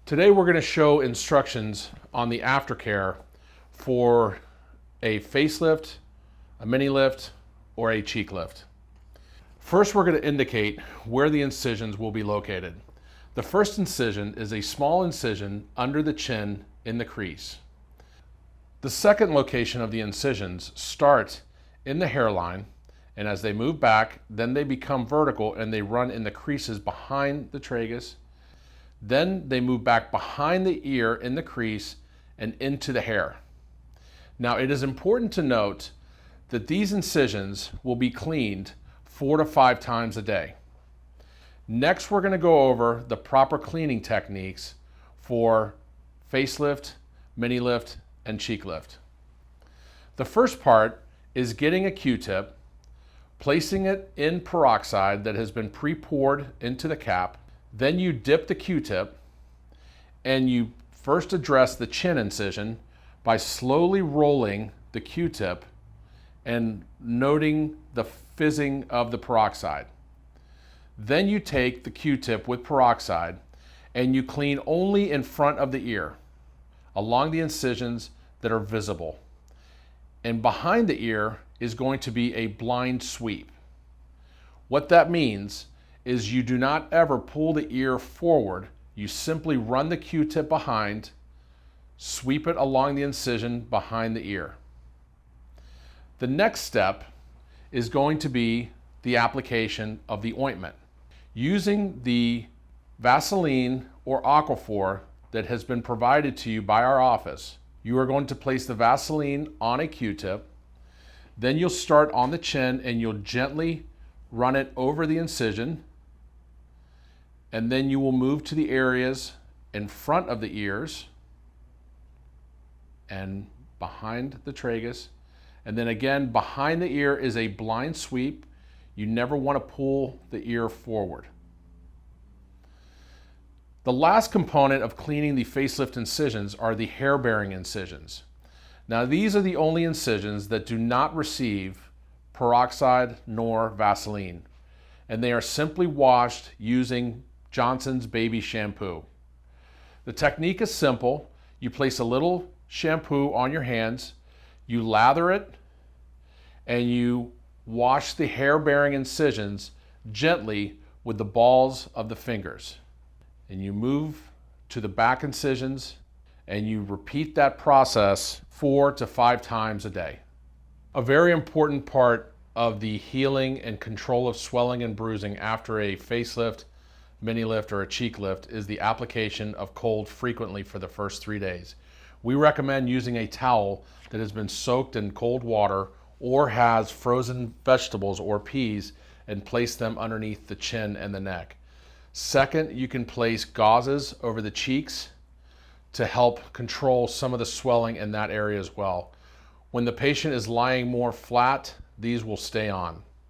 Today we're going to show instructions on the aftercare for a facelift, a mini lift, or a cheek lift. First, we're going to indicate where the incisions will be located. The first incision is a small incision under the chin in the crease. The second location of the incisions start in the hairline, and as they move back, then they become vertical and they run in the creases behind the tragus. Then they move back behind the ear in the crease and into the hair. Now, it is important to note that these incisions will be cleaned 4 to 5 times a day. Next, we're going to go over the proper cleaning techniques for facelift, mini lift, and cheek lift. The first part is getting a Q-tip, placing it in peroxide that has been pre-poured into the cap. Then you dip the Q-tip and you first address the chin incision by slowly rolling the Q-tip and noting the fizzing of the peroxide. Then you take the Q-tip with peroxide and you clean only in front of the ear, along the incisions that are visible. And behind the ear is going to be a blind sweep. What that means is you do not ever pull the ear forward. You simply run the Q-tip behind, sweep it along the incision behind the ear. The next step is going to be the application of the ointment. Using the Vaseline or Aquaphor that has been provided to you by our office, you are going to place the Vaseline on a Q-tip. Then you'll start on the chin and you'll gently run it over the incision. And then you will move to the areas in front of the ears and behind the tragus. And then again, behind the ear is a blind sweep. You never want to pull the ear forward. The last component of cleaning the facelift incisions are the hair-bearing incisions. Now, these are the only incisions that do not receive peroxide nor Vaseline, and they are simply washed using Johnson's baby shampoo. The technique is simple. You place a little shampoo on your hands, you lather it, and you wash the hair-bearing incisions gently with the balls of the fingers. And you move to the back incisions and you repeat that process 4 to 5 times a day. A very important part of the healing and control of swelling and bruising after a facelift, mini lift, or a cheek lift is the application of cold frequently for the first 3 days. We recommend using a towel that has been soaked in cold water or has frozen vegetables or peas and place them underneath the chin and the neck. Second, you can place gauzes over the cheeks to help control some of the swelling in that area as well. When the patient is lying more flat, these will stay on.